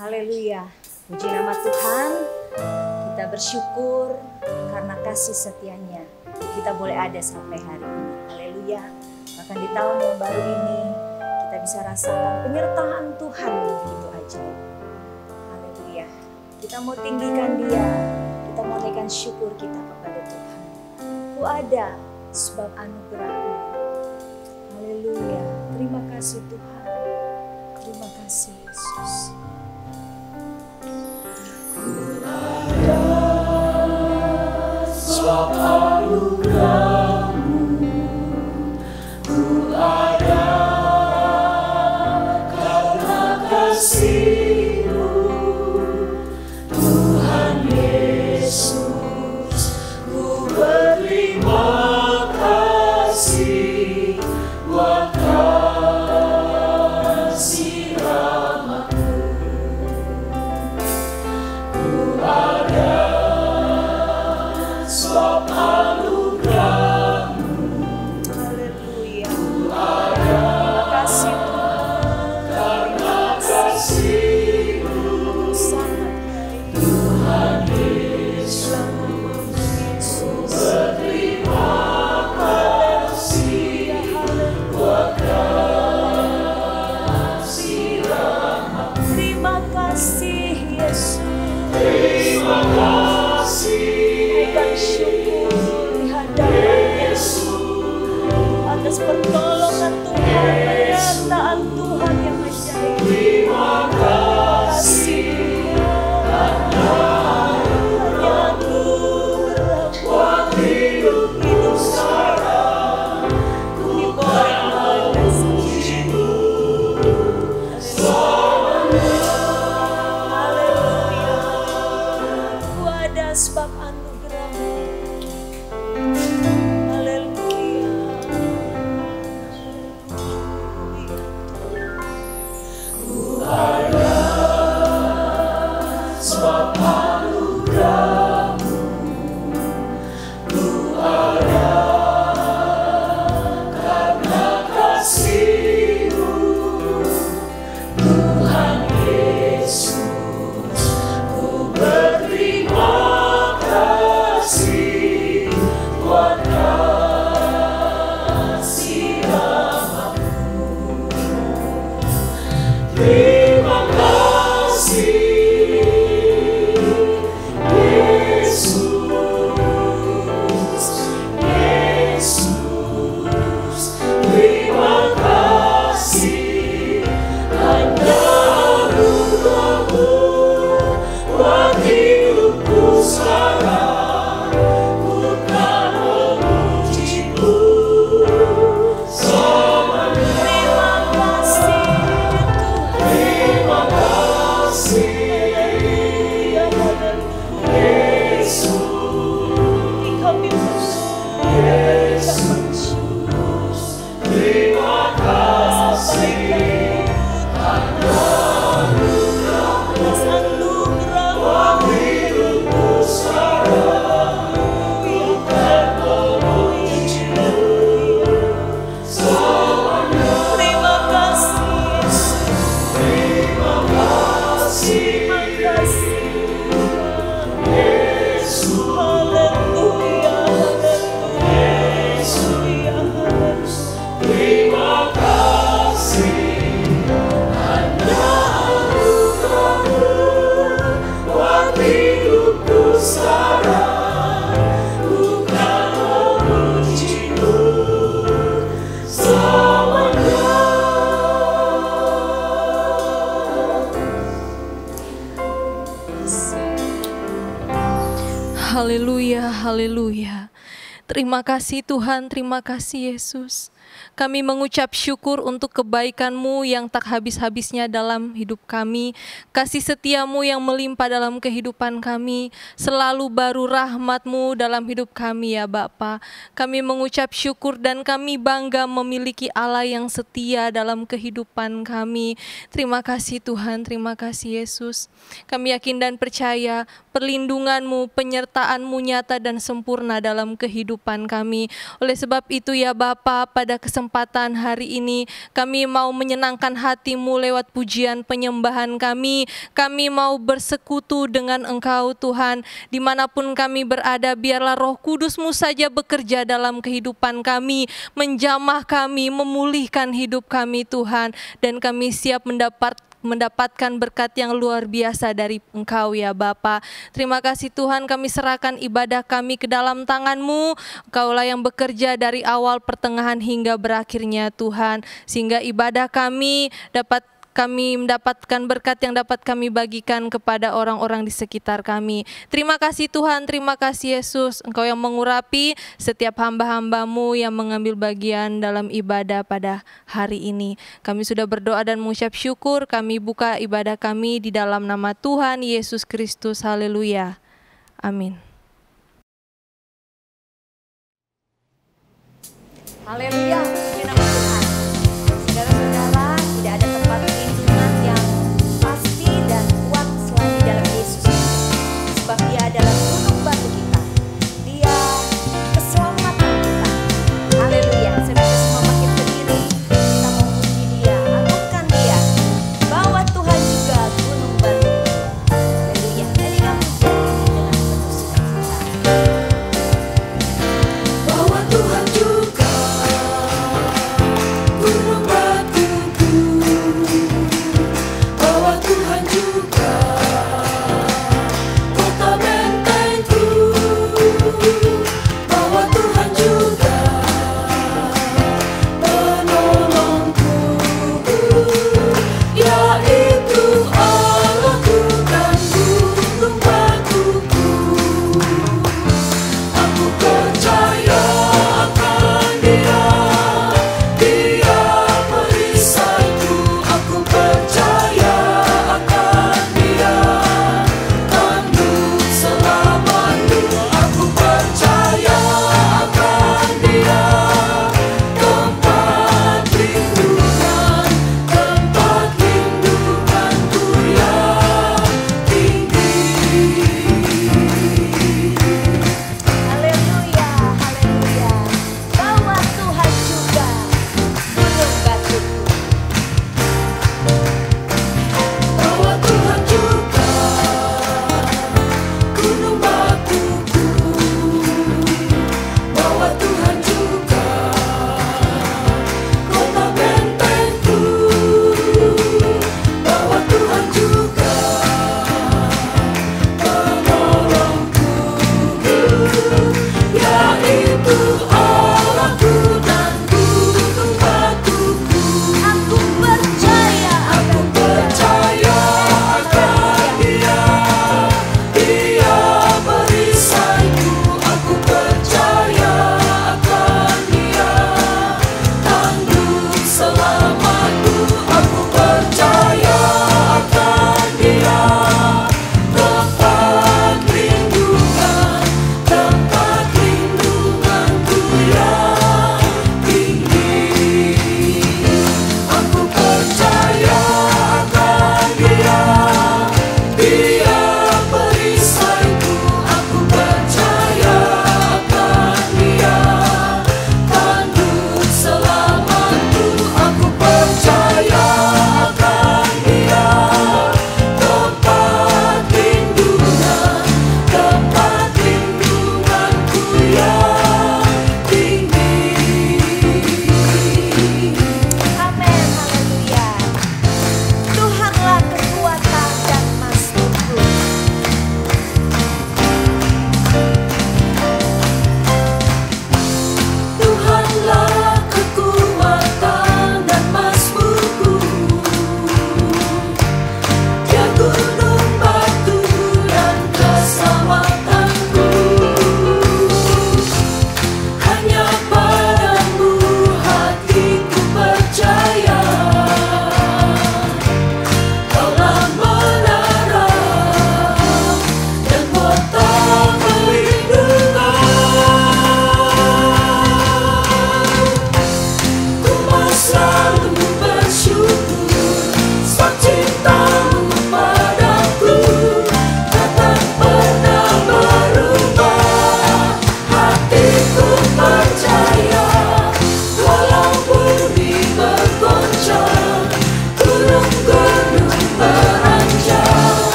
Haleluya, puji nama Tuhan. Kita bersyukur karena kasih setianya kita boleh ada sampai hari ini. Haleluya. Bahkan di tahun yang baru ini kita bisa rasakan penyertaan Tuhan begitu ajaib. Haleluya. Kita mau tinggikan Dia, kita mau naikkan syukur kita kepada Tuhan. Ku ada sebab anugerah-Mu. Haleluya. Terima kasih Tuhan. Terima kasih Yesus. Ku ada sebab anugerah-Mu. Ku ada karena kasih-Mu. Tuhan Yesus, ku berterima kasih buat kasih rahmat-Mu. Ku ada sebab anugerah-Mu. Haleluya. Ku ada Terima kasih Tuhan. karena kasih-Mu. Sangat baik. Tuhan Yesus, ku berterima kasih buat kasih rahmat. Terima kasih Yesus. Terima kasih Naikkan syukur di hadapan Yesus atas pertolongan Tuhan, penyertaan Tuhan yang ajaib. terima kasih karena buat hidup sekarang. Ku kan memuji-Mu selamanya. Ku ada sebab anugerah-Mu. Haleluya. Ku ada sebab anugerah-Mu. Ku ada karena kasih-Mu. Tuhan Yesus, ku berterima kasih buat kasih rahmat-Mu. Terima kasih Yesus, Yesus. Terima kasih hanya anugerah-Mu buat hidupku sekarang. Ku kan memuji-Mu selamanya. Terima kasih Tuhan. Terima kasih Yesus, Kami Yesus. Terima kasih karena atas anugerah buat hidupku sekarang. Ku kan memuji-Mu selamanya. Terima kasih Yesus. Terima kasih Terima kasih Yesus, Haleluya. Haleluya. terima kasih hanya anugerah-Mu buat hidupku sekarang. Ku kan memuji-Mu selamanya. Haleluya, haleluya. Terima kasih Tuhan, terima kasih Yesus. Kami mengucap syukur untuk kebaikan-Mu yang tak habis-habisnya dalam hidup kami. Kasih setia-Mu yang melimpah dalam kehidupan kami. Selalu baru rahmat-Mu dalam hidup kami ya Bapa. Kami mengucap syukur dan kami bangga memiliki Allah yang setia dalam kehidupan kami. Terima kasih Tuhan, terima kasih Yesus. Kami yakin dan percaya perlindungan-Mu, penyertaan-Mu nyata dan sempurna dalam kehidupan kehidupan kami. Oleh sebab itu ya Bapa, pada kesempatan hari ini kami mau menyenangkan hati-Mu lewat pujian penyembahan kami. Kami mau bersekutu dengan Engkau Tuhan. Dimanapun kami berada, biarlah Roh Kudus-Mu saja bekerja dalam kehidupan kami, menjamah kami, memulihkan hidup kami Tuhan. Dan kami siap mendapatkan berkat yang luar biasa dari Engkau ya Bapa. Terima kasih Tuhan, kami serahkan ibadah kami ke dalam tangan-Mu. Engkaulah yang bekerja dari awal, pertengahan hingga berakhirnya Tuhan. Sehingga ibadah kami mendapatkan berkat yang dapat kami bagikan kepada orang-orang di sekitar kami. Terima kasih Tuhan, terima kasih Yesus. Engkau yang mengurapi setiap hamba-hamba-Mu yang mengambil bagian dalam ibadah pada hari ini. Kami sudah berdoa dan mengucap syukur. Kami buka ibadah kami di dalam nama Tuhan Yesus Kristus. Haleluya. Amin. Haleluya, puji nama Tuhan. Saudara-saudara, tidak ada tempat perlindungan yang pasti dan kuat selain di dalam Yesus. Sebab Dia adalah gunung batu kita. Dia keselamatan kita. Haleluya. Saudara semua makin berdiri, kita memuji Dia, agungkan Dia. Bahwa Tuhan juga gunung batu. Haleluya. Nyanyikan pujian ini dengan penuh sukacita. Bahwa Tuhan juga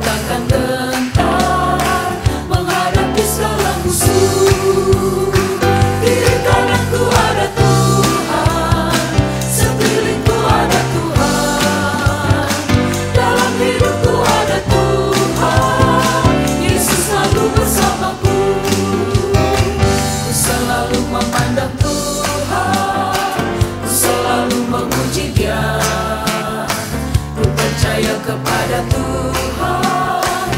takkan gentar menghadapi segala musuh. Kiri kananku ada Tuhan, sekelilingku ada Tuhan, dalam hidupku ada Tuhan. Yesus selalu bersamaku. Ku selalu memandang Tuhan, ku selalu memuji Dia. Ku percaya kepada Tuhan,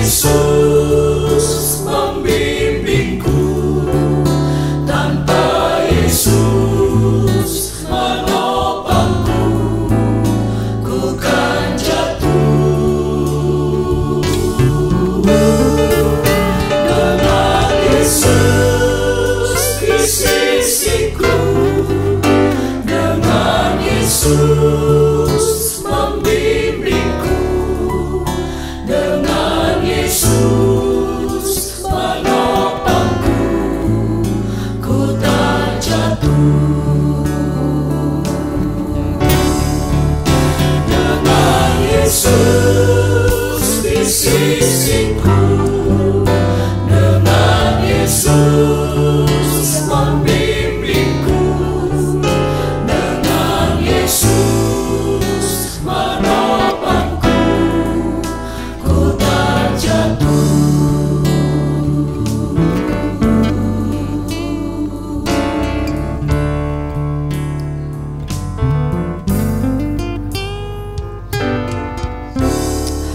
Yesus membimbingku, tanpa Yesus menopangku, ku kan jatuh. Dengan Yesus di sisiku, dengan Yesus membimbingku, dengan Yesus menopangku, ku tak jatuh. Dengan Yesus di sisiku, dengan Yesus membimbingku, dengan Yesus menopangku, ku tak jatuh.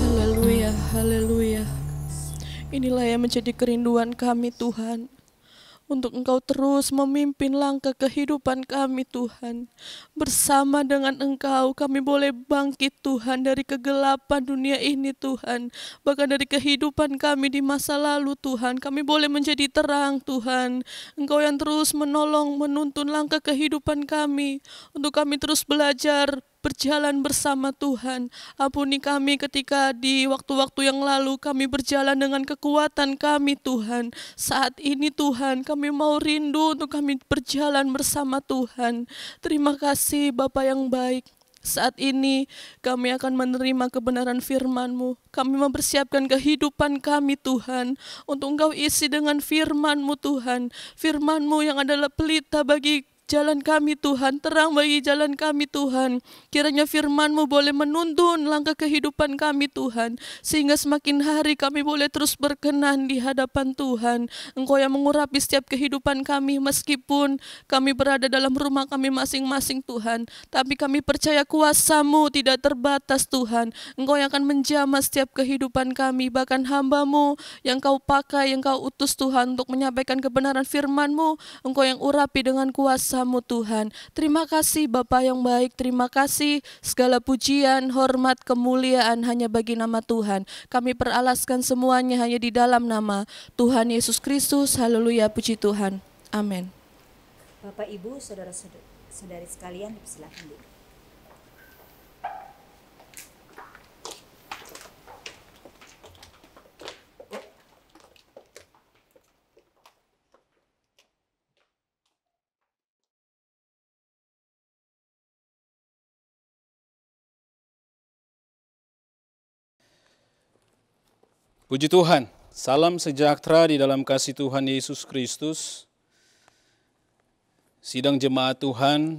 Haleluya, haleluya. Inilah yang menjadi kerinduan kami Tuhan, untuk Engkau terus memimpin langkah kehidupan kami Tuhan. Bersama dengan Engkau kami boleh bangkit Tuhan dari kegelapan dunia ini Tuhan. Bahkan dari kehidupan kami di masa lalu Tuhan, kami boleh menjadi terang Tuhan. Engkau yang terus menolong, menuntun langkah kehidupan kami, untuk kami terus belajar berjalan bersama Tuhan. Ampuni kami ketika di waktu-waktu yang lalu kami berjalan dengan kekuatan kami Tuhan. Saat ini Tuhan kami mau rindu untuk kami berjalan bersama Tuhan. Terima kasih Bapa yang baik. Saat ini kami akan menerima kebenaran firman-Mu. Kami mempersiapkan kehidupan kami Tuhan, untuk Engkau isi dengan firman-Mu Tuhan. Firman-Mu yang adalah pelita bagi jalan kami Tuhan, terang bagi jalan kami Tuhan. Kiranya firman-Mu boleh menuntun langkah kehidupan kami Tuhan, sehingga semakin hari kami boleh terus berkenan di hadapan Tuhan. Engkau yang mengurapi setiap kehidupan kami, meskipun kami berada dalam rumah kami masing-masing Tuhan, tapi kami percaya kuasa-Mu tidak terbatas Tuhan. Engkau yang akan menjamah setiap kehidupan kami, bahkan hamba-Mu yang Kau pakai, yang Kau utus Tuhan untuk menyampaikan kebenaran firman-Mu, Engkau yang urapi dengan kuasa-Mu Tuhan. Terima kasih Bapa yang baik, terima kasih, segala pujian, hormat, kemuliaan hanya bagi nama Tuhan. Kami peralaskan semuanya hanya di dalam nama Tuhan Yesus Kristus. Haleluya, puji Tuhan. Amin. Bapak, Ibu, saudara-saudari sekalian, silakan duduk. Puji Tuhan, salam sejahtera di dalam kasih Tuhan Yesus Kristus. Sidang jemaat Tuhan,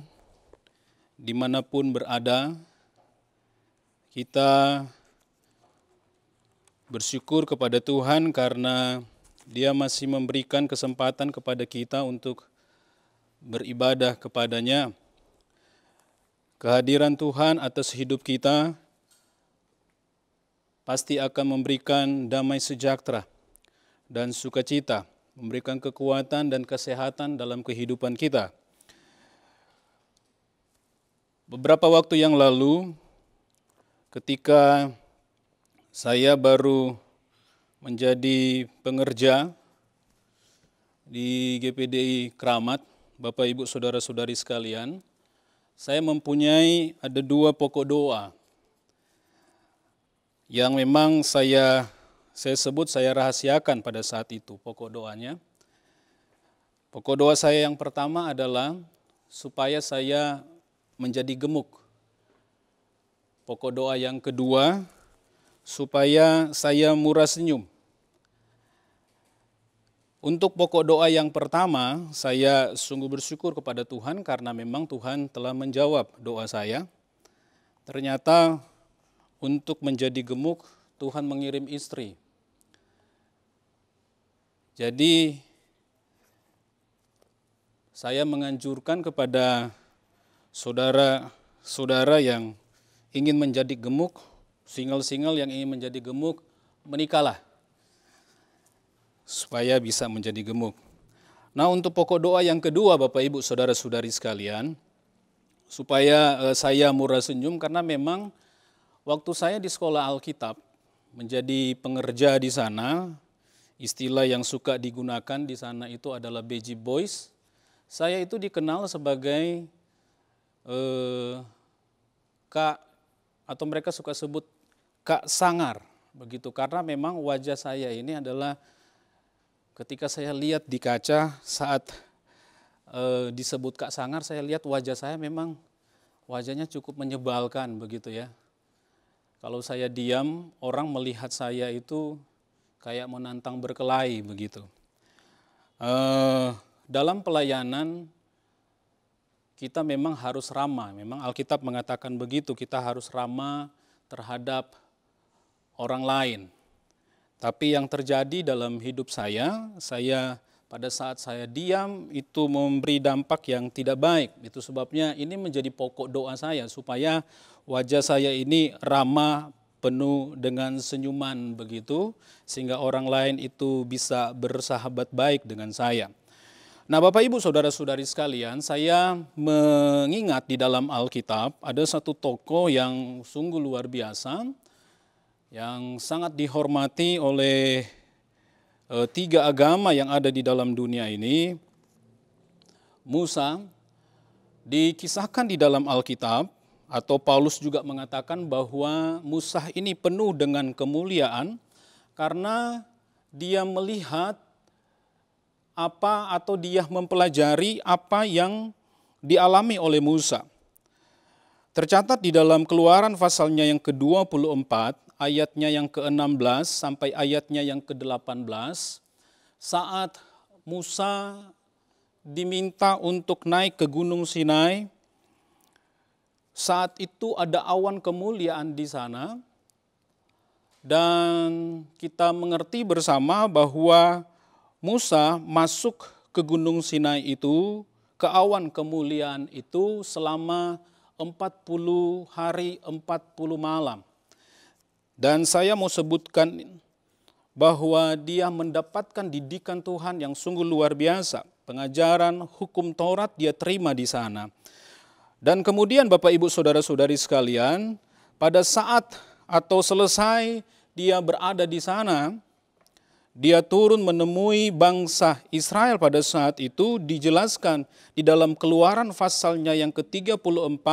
dimanapun berada, kita bersyukur kepada Tuhan karena Dia masih memberikan kesempatan kepada kita untuk beribadah kepada-Nya. Kehadiran Tuhan atas hidup kita pasti akan memberikan damai sejahtera dan sukacita, memberikan kekuatan dan kesehatan dalam kehidupan kita. Beberapa waktu yang lalu, ketika saya baru menjadi pengerja di GPDI Kramat, Bapak Ibu Saudara-saudari sekalian, saya mempunyai ada 2 pokok doa yang memang saya sebut, saya rahasiakan pada saat itu pokok doanya. Pokok doa saya yang pertama adalah supaya saya menjadi gemuk. Pokok doa yang kedua, supaya saya murah senyum. Untuk pokok doa yang pertama, saya sungguh bersyukur kepada Tuhan karena memang Tuhan telah menjawab doa saya. Ternyata untuk menjadi gemuk, Tuhan mengirim istri. Jadi, saya menganjurkan kepada saudara-saudara yang ingin menjadi gemuk, single-single yang ingin menjadi gemuk, menikahlah. supaya bisa menjadi gemuk. Nah, untuk pokok doa yang kedua Bapak Ibu Saudara-saudari sekalian, supaya saya murah senyum karena memang waktu saya di sekolah Alkitab menjadi pengerja di sana, istilah yang suka digunakan di sana itu adalah BG Boys. Saya itu dikenal sebagai Kak, atau mereka suka sebut Kak Sangar, begitu, karena memang wajah saya ini adalah ketika saya lihat di kaca saat disebut Kak Sangar, saya lihat wajah saya memang wajahnya cukup menyebalkan begitu ya. Kalau saya diam, orang melihat saya itu kayak menantang berkelahi begitu. Dalam pelayanan kita memang harus ramah, memang Alkitab mengatakan begitu, kita harus ramah terhadap orang lain. Tapi yang terjadi dalam hidup saya pada saat saya diam itu memberi dampak yang tidak baik. Itu sebabnya ini menjadi pokok doa saya supaya wajah saya ini ramah, penuh dengan senyuman begitu, sehingga orang lain itu bisa bersahabat baik dengan saya. Nah, Bapak Ibu Saudara-saudari sekalian, saya mengingat di dalam Alkitab ada satu tokoh yang sungguh luar biasa, yang sangat dihormati oleh tiga agama yang ada di dalam dunia ini. Musa dikisahkan di dalam Alkitab, atau Paulus juga mengatakan bahwa Musa ini penuh dengan kemuliaan karena dia melihat apa atau dia mempelajari apa yang dialami oleh Musa. Tercatat di dalam Keluaran pasalnya yang ke-24, ayatnya yang ke-16 sampai ayatnya yang ke-18, saat Musa diminta untuk naik ke Gunung Sinai, saat itu ada awan kemuliaan di sana, dan kita mengerti bersama bahwa Musa masuk ke Gunung Sinai itu, ke awan kemuliaan itu selama 40 hari 40 malam. Dan saya mau sebutkan bahwa dia mendapatkan didikan Tuhan yang sungguh luar biasa. Pengajaran hukum Taurat dia terima di sana. Dan kemudian Bapak Ibu Saudara-saudari sekalian, pada saat atau selesai dia berada di sana, dia turun menemui bangsa Israel pada saat itu, dijelaskan di dalam Keluaran pasalnya yang ke-34,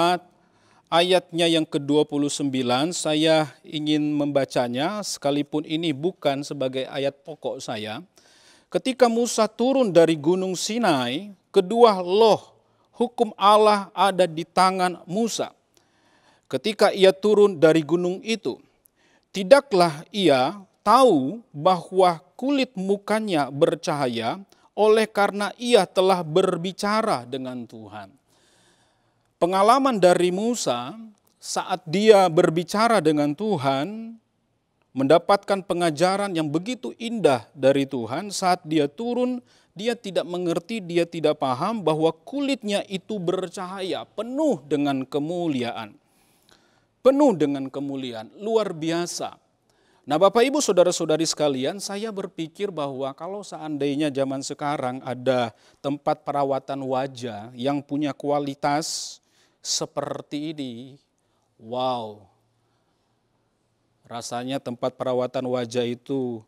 ayatnya yang ke-29, saya ingin membacanya sekalipun ini bukan sebagai ayat pokok saya. Ketika Musa turun dari Gunung Sinai, kedua loh hukum Allah ada di tangan Musa. Ketika ia turun dari gunung itu, tidaklah ia tahu bahwa kulit mukanya bercahaya oleh karena ia telah berbicara dengan Tuhan. Pengalaman dari Musa saat dia berbicara dengan Tuhan, mendapatkan pengajaran yang begitu indah dari Tuhan, saat dia turun, dia tidak mengerti, dia tidak paham bahwa kulitnya itu bercahaya, penuh dengan kemuliaan. Penuh dengan kemuliaan, luar biasa. Nah, Bapak Ibu Saudara-saudari sekalian, saya berpikir bahwa kalau seandainya zaman sekarang ada tempat perawatan wajah yang punya kualitas seperti ini, wow, rasanya tempat perawatan wajah itu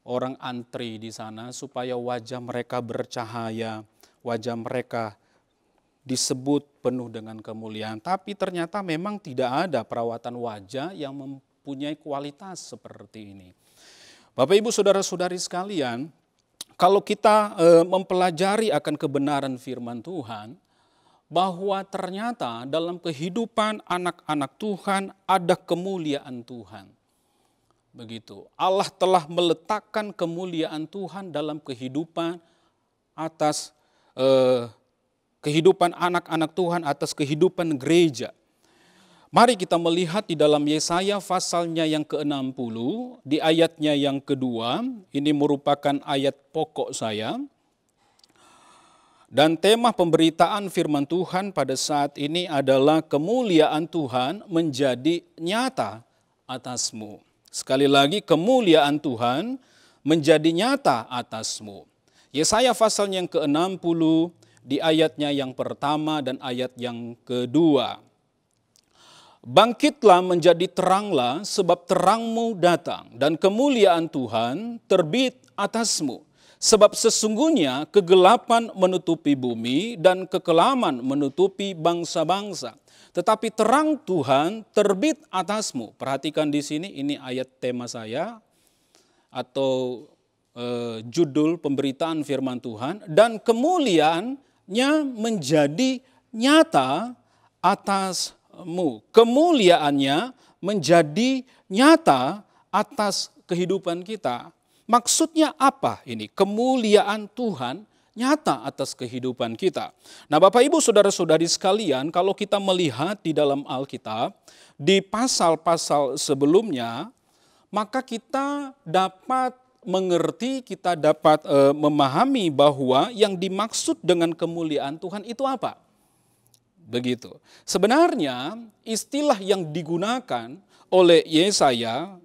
orang antri di sana supaya wajah mereka bercahaya, wajah mereka disebut penuh dengan kemuliaan. Tapi ternyata memang tidak ada perawatan wajah yang mempunyai kualitas seperti ini. Bapak Ibu Saudara-saudari sekalian, kalau kita mempelajari akan kebenaran firman Tuhan, bahwa ternyata dalam kehidupan anak-anak Tuhan ada kemuliaan Tuhan. Begitu. Allah telah meletakkan kemuliaan Tuhan dalam kehidupan atas kehidupan anak-anak Tuhan, atas kehidupan gereja. Mari kita melihat di dalam Yesaya pasalnya yang ke-60, di ayatnya yang kedua, ini merupakan ayat pokok saya. Dan tema pemberitaan firman Tuhan pada saat ini adalah kemuliaan Tuhan menjadi nyata atasmu. Sekali lagi, kemuliaan Tuhan menjadi nyata atasmu. Yesaya pasal yang ke-60 di ayatnya yang pertama dan ayat yang kedua. Bangkitlah menjadi teranglah, sebab terangmu datang, dan kemuliaan Tuhan terbit atasmu. Sebab sesungguhnya kegelapan menutupi bumi dan kekelaman menutupi bangsa-bangsa. Tetapi terang Tuhan terbit atasmu. Perhatikan di sini, ini ayat tema saya atau judul pemberitaan firman Tuhan. Dan kemuliaannya menjadi nyata atasmu. Kemuliaannya menjadi nyata atas kehidupan kita. Maksudnya apa ini? Kemuliaan Tuhan nyata atas kehidupan kita. Nah, Bapak Ibu Saudara-saudari sekalian, kalau kita melihat di dalam Alkitab, di pasal-pasal sebelumnya, maka kita dapat mengerti, kita dapat memahami bahwa yang dimaksud dengan kemuliaan Tuhan itu apa? Begitu. Sebenarnya istilah yang digunakan oleh Yesaya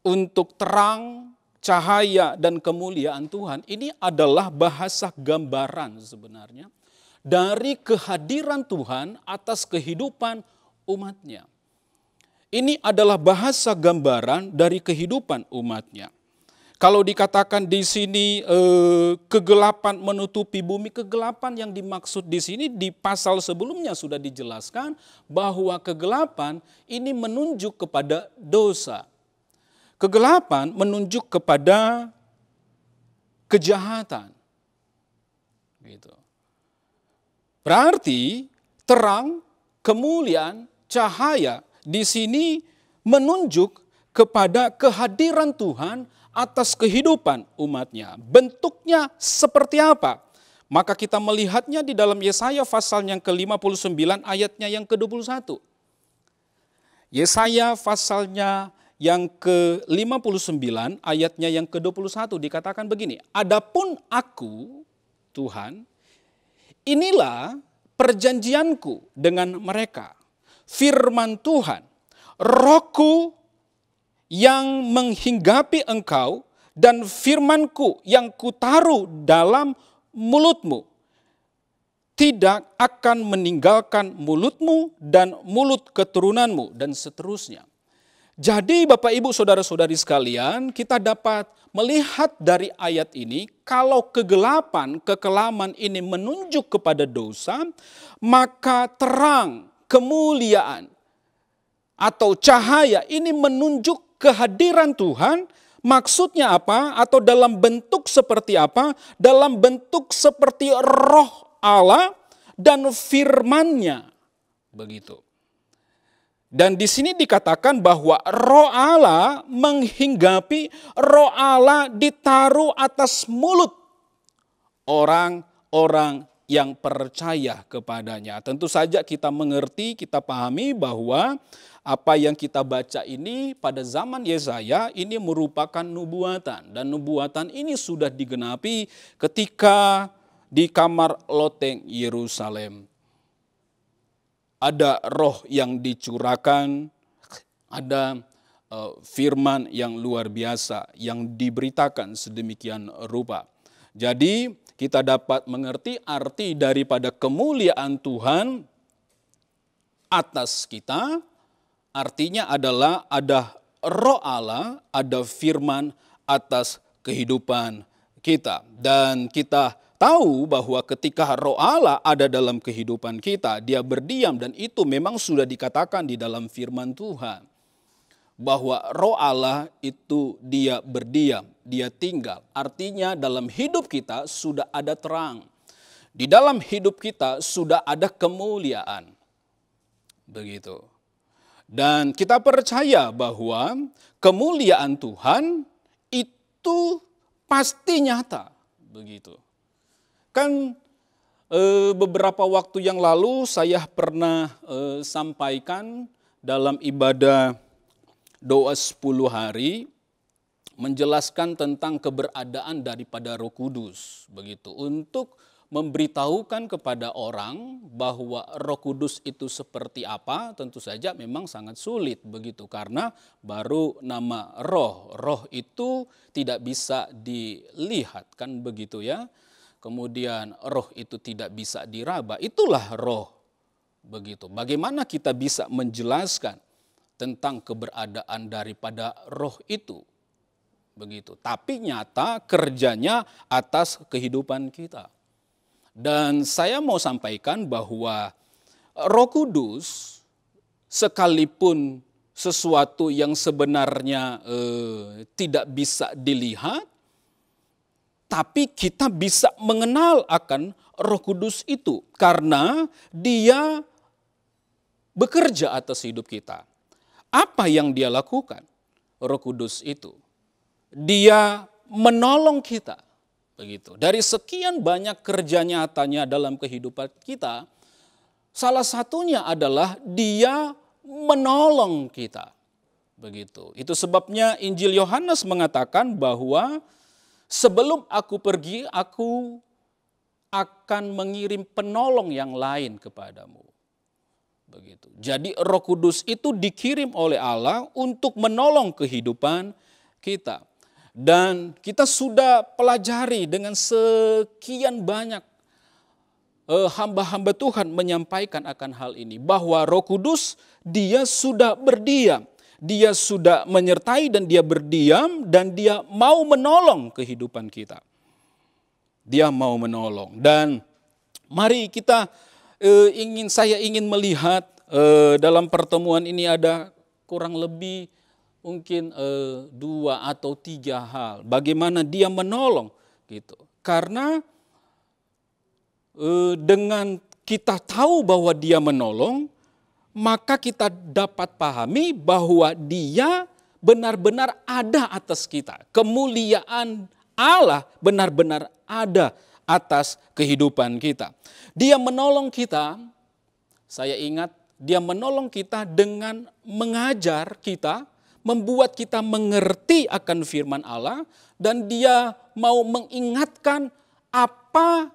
untuk terang, cahaya dan kemuliaan Tuhan ini adalah bahasa gambaran sebenarnya dari kehadiran Tuhan atas kehidupan umatnya. Ini adalah bahasa gambaran dari kehidupan umatnya. Kalau dikatakan di sini kegelapan menutupi bumi, kegelapan yang dimaksud di sini di pasal sebelumnya sudah dijelaskan bahwa kegelapan ini menunjuk kepada dosa. Kegelapan menunjuk kepada kejahatan. Gitu. Berarti terang, kemuliaan, cahaya di sini menunjuk kepada kehadiran Tuhan atas kehidupan umatnya. Bentuknya seperti apa? Maka kita melihatnya di dalam Yesaya pasal yang ke-59 ayatnya yang ke-21. Yesaya pasalnya yang ke-59 ayatnya yang ke-21 dikatakan begini. Adapun aku, Tuhan, inilah perjanjianku dengan mereka. Firman Tuhan, Rohku yang menghinggapi engkau dan firmanku yang kutaruh dalam mulutmu tidak akan meninggalkan mulutmu dan mulut keturunanmu dan seterusnya. Jadi Bapak Ibu Saudara-saudari sekalian, kita dapat melihat dari ayat ini kalau kegelapan, kekelaman ini menunjuk kepada dosa, maka terang, kemuliaan atau cahaya ini menunjuk kehadiran Tuhan. Maksudnya apa? Atau dalam bentuk seperti apa? Dalam bentuk seperti Roh Allah dan firman-Nya. Begitu. Dan di sini dikatakan bahwa Roh Allah menghinggapi, Roh Allah ditaruh atas mulut orang-orang yang percaya kepadanya. Tentu saja kita mengerti, kita pahami bahwa apa yang kita baca ini pada zaman Yesaya ini merupakan nubuatan. Dan nubuatan ini sudah digenapi ketika di kamar loteng Yerusalem. Ada roh yang dicurahkan, ada firman yang luar biasa yang diberitakan sedemikian rupa. Jadi kita dapat mengerti arti daripada kemuliaan Tuhan atas kita, artinya adalah ada Roh Allah, ada firman atas kehidupan kita. Dan kita tahu bahwa ketika Roh Allah ada dalam kehidupan kita, Dia berdiam, dan itu memang sudah dikatakan di dalam firman Tuhan. Bahwa Roh Allah itu Dia berdiam, Dia tinggal. Artinya dalam hidup kita sudah ada terang. Di dalam hidup kita sudah ada kemuliaan. Begitu. Dan kita percaya bahwa kemuliaan Tuhan itu pasti nyata. Begitu. Kan beberapa waktu yang lalu saya pernah sampaikan dalam ibadah doa 10 hari menjelaskan tentang keberadaan daripada Roh Kudus, begitu, untuk memberitahukan kepada orang bahwa Roh Kudus itu seperti apa, tentu saja memang sangat sulit begitu, karena baru nama roh. Roh itu tidak bisa dilihat, kan begitu ya. Kemudian roh itu tidak bisa diraba, itulah roh begitu. Bagaimana kita bisa menjelaskan tentang keberadaan daripada roh itu begitu, tapi nyata kerjanya atas kehidupan kita. Dan saya mau sampaikan bahwa Roh Kudus sekalipun sesuatu yang sebenarnya tidak bisa dilihat, tapi kita bisa mengenal akan Roh Kudus itu karena Dia bekerja atas hidup kita. Apa yang Dia lakukan? Roh Kudus itu, Dia menolong kita. Begitu. Dari sekian banyak kerja nyatanya dalam kehidupan kita, salah satunya adalah Dia menolong kita. Begitu. Itu sebabnya Injil Yohanes mengatakan bahwa sebelum aku pergi, aku akan mengirim penolong yang lain kepadamu. Begitu. Jadi Roh Kudus itu dikirim oleh Allah untuk menolong kehidupan kita. Dan kita sudah pelajari dengan sekian banyak hamba-hamba Tuhan menyampaikan akan hal ini. Bahwa Roh Kudus Dia sudah berdiam. Dia sudah menyertai dan Dia berdiam dan Dia mau menolong kehidupan kita. Dia mau menolong. Dan mari kita saya ingin melihat dalam pertemuan ini ada kurang lebih mungkin 2 atau 3 hal. Bagaimana Dia menolong gitu. Karena dengan kita tahu bahwa Dia menolong, maka kita dapat pahami bahwa Dia benar-benar ada atas kita. Kemuliaan Allah benar-benar ada atas kehidupan kita. Dia menolong kita, saya ingat Dia menolong kita dengan mengajar kita, membuat kita mengerti akan firman Allah, dan Dia mau mengingatkan apa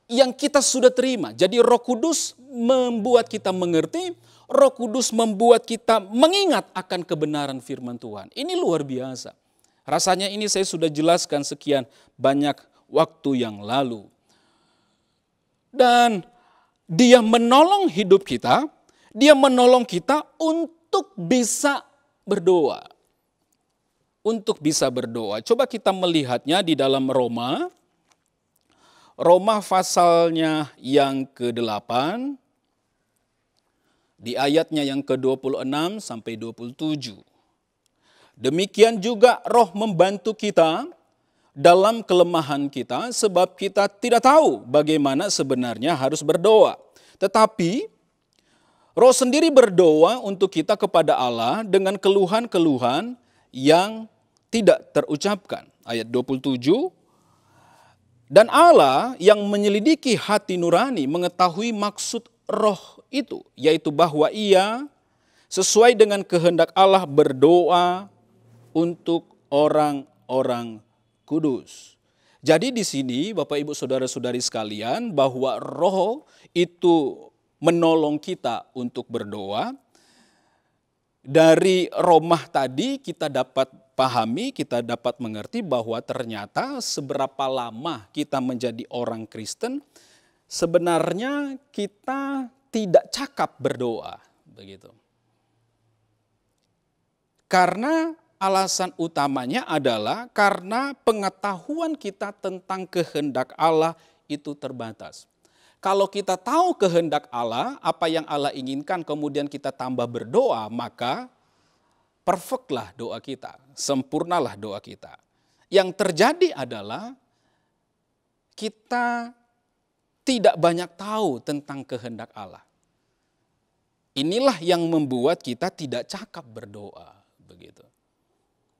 yang kita sudah terima. Jadi Roh Kudus membuat kita mengerti, Roh Kudus membuat kita mengingat akan kebenaran firman Tuhan. Ini luar biasa. Rasanya ini saya sudah jelaskan sekian banyak waktu yang lalu. Dan Dia menolong hidup kita, Dia menolong kita untuk bisa berdoa. Untuk bisa berdoa. Coba kita melihatnya di dalam Roma. Roma pasalnya yang ke-8. Di ayatnya yang ke-26 sampai 27. Demikian juga Roh membantu kita dalam kelemahan kita, sebab kita tidak tahu bagaimana sebenarnya harus berdoa. Tetapi Roh sendiri berdoa untuk kita kepada Allah dengan keluhan-keluhan yang tidak terucapkan. Ayat 27. Dan Allah yang menyelidiki hati nurani mengetahui maksud Roh itu, yaitu bahwa Ia sesuai dengan kehendak Allah berdoa untuk orang-orang kudus. Jadi di sini Bapak Ibu Saudara-saudari sekalian, bahwa Roh itu menolong kita untuk berdoa. Dari Roma tadi kita dapat pahami, kita dapat mengerti bahwa ternyata seberapa lama kita menjadi orang Kristen, sebenarnya kita tidak cakap berdoa, begitu. Karena alasan utamanya adalah karena pengetahuan kita tentang kehendak Allah itu terbatas. Kalau kita tahu kehendak Allah, apa yang Allah inginkan, kemudian kita tambah berdoa, maka perfectlah doa kita, sempurnalah doa kita. Yang terjadi adalah kita tidak banyak tahu tentang kehendak Allah. Inilah yang membuat kita tidak cakap berdoa, begitu.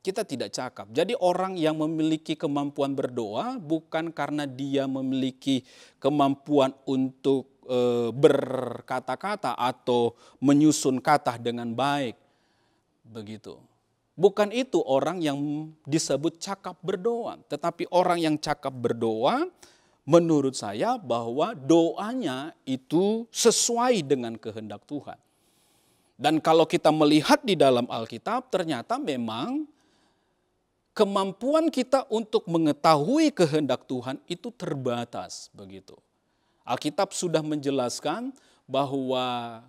Kita tidak cakap. Jadi orang yang memiliki kemampuan berdoa bukan karena dia memiliki kemampuan untuk berkata-kata atau menyusun kata dengan baik. Begitu. Bukan itu orang yang disebut cakap berdoa. Tetapi orang yang cakap berdoa menurut saya bahwa doanya itu sesuai dengan kehendak Tuhan. Dan kalau kita melihat di dalam Alkitab, ternyata memang kemampuan kita untuk mengetahui kehendak Tuhan itu terbatas, begitu. Alkitab sudah menjelaskan bahwa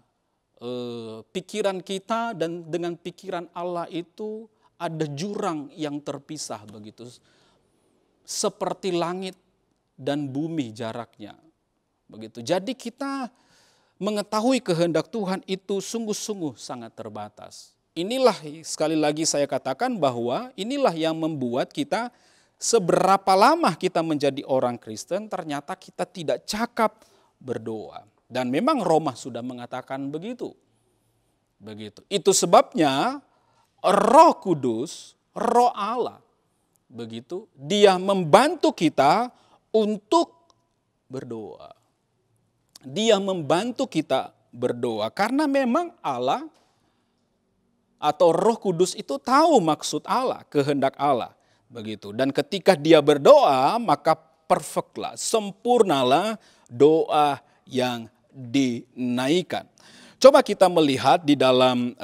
pikiran kita dan dengan pikiran Allah itu ada jurang yang terpisah, begitu. Seperti langit dan bumi jaraknya, begitu. Jadi kita mengetahui kehendak Tuhan itu sungguh-sungguh sangat terbatas. Inilah sekali lagi saya katakan bahwa inilah yang membuat kita seberapa lama kita menjadi orang Kristen ternyata kita tidak cakap berdoa. Dan memang Roma sudah mengatakan begitu. Begitu. Itu sebabnya Roh Kudus, Roh Allah, begitu, Dia membantu kita untuk berdoa. Dia membantu kita berdoa karena memang Allah atau Roh Kudus itu tahu maksud Allah, kehendak Allah, begitu. Dan ketika dia berdoa, maka perfectlah, sempurnalah doa yang dinaikkan. Coba kita melihat di dalam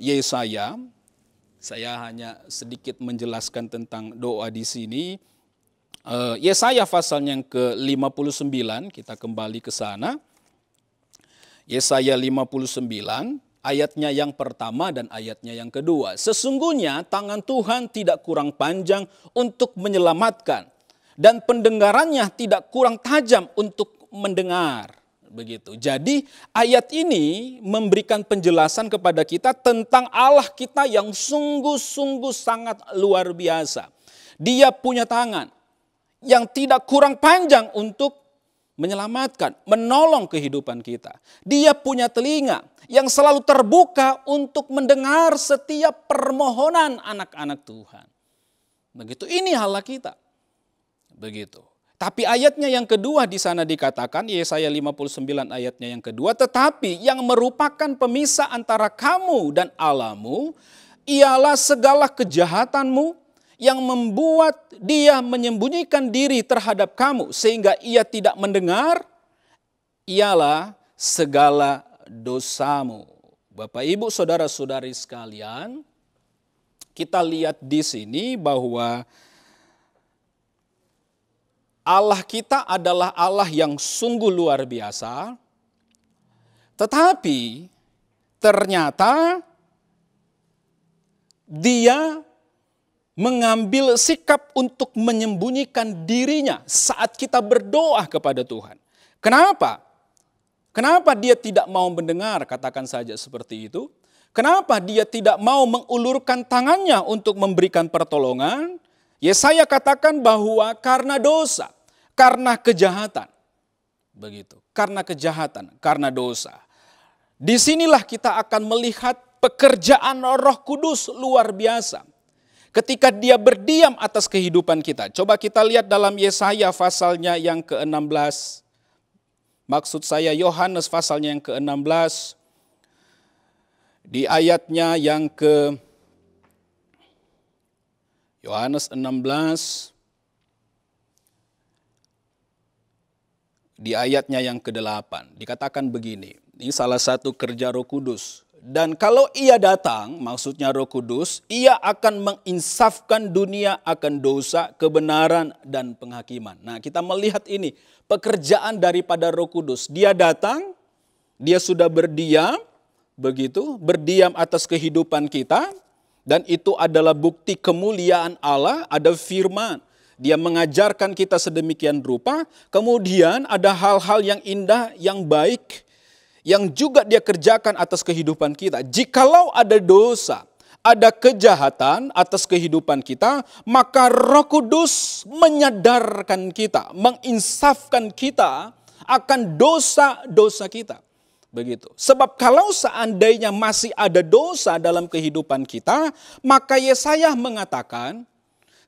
Yesaya. Saya hanya sedikit menjelaskan tentang doa di sini. Yesaya pasalnya yang ke-59, kita kembali ke sana. Yesaya 59, ayatnya yang pertama dan ayatnya yang kedua. Sesungguhnya tangan Tuhan tidak kurang panjang untuk menyelamatkan, dan pendengarannya tidak kurang tajam untuk mendengar. Begitu. Jadi ayat ini memberikan penjelasan kepada kita tentang Allah kita yang sungguh-sungguh sangat luar biasa. Dia punya tangan yang tidak kurang panjang untuk menyelamatkan, menolong kehidupan kita. Dia punya telinga yang selalu terbuka untuk mendengar setiap permohonan anak-anak Tuhan. Begitu, ini Allah kita. Begitu. Tapi ayatnya yang kedua di sana dikatakan, Yesaya 59 ayatnya yang kedua, tetapi yang merupakan pemisah antara kamu dan Allahmu, ialah segala kejahatanmu, yang membuat dia menyembunyikan diri terhadap kamu sehingga ia tidak mendengar, ialah segala dosamu. Bapak, Ibu, saudara-saudari sekalian, kita lihat di sini bahwa Allah kita adalah Allah yang sungguh luar biasa, tetapi ternyata Dia mengambil sikap untuk menyembunyikan dirinya saat kita berdoa kepada Tuhan. Kenapa? Kenapa dia tidak mau mendengar, katakan saja seperti itu. Kenapa dia tidak mau mengulurkan tangannya untuk memberikan pertolongan? Yesaya katakan bahwa karena dosa, karena kejahatan. Begitu, karena kejahatan, karena dosa. Disinilah kita akan melihat pekerjaan Roh Kudus luar biasa. Ketika dia berdiam atas kehidupan kita. Coba kita lihat dalam Yesaya pasalnya yang ke-16. Maksud saya Yohanes pasalnya yang ke-16. Di ayatnya yang ke Yohanes 16. Di ayatnya yang ke-8. Dikatakan begini. Ini salah satu kerja Roh Kudus. Dan kalau ia datang, maksudnya Roh Kudus, ia akan menginsafkan dunia akan dosa, kebenaran, dan penghakiman. Nah, kita melihat ini, pekerjaan daripada Roh Kudus. Dia datang, dia sudah berdiam, begitu, berdiam atas kehidupan kita, dan itu adalah bukti kemuliaan Allah, ada firman. Dia mengajarkan kita sedemikian rupa, kemudian ada hal-hal yang indah, yang baik, yang juga dia kerjakan atas kehidupan kita. Jikalau ada dosa, ada kejahatan atas kehidupan kita, maka Roh Kudus menyadarkan kita, menginsafkan kita akan dosa-dosa kita. Begitu. Sebab kalau seandainya masih ada dosa dalam kehidupan kita, maka Yesaya mengatakan,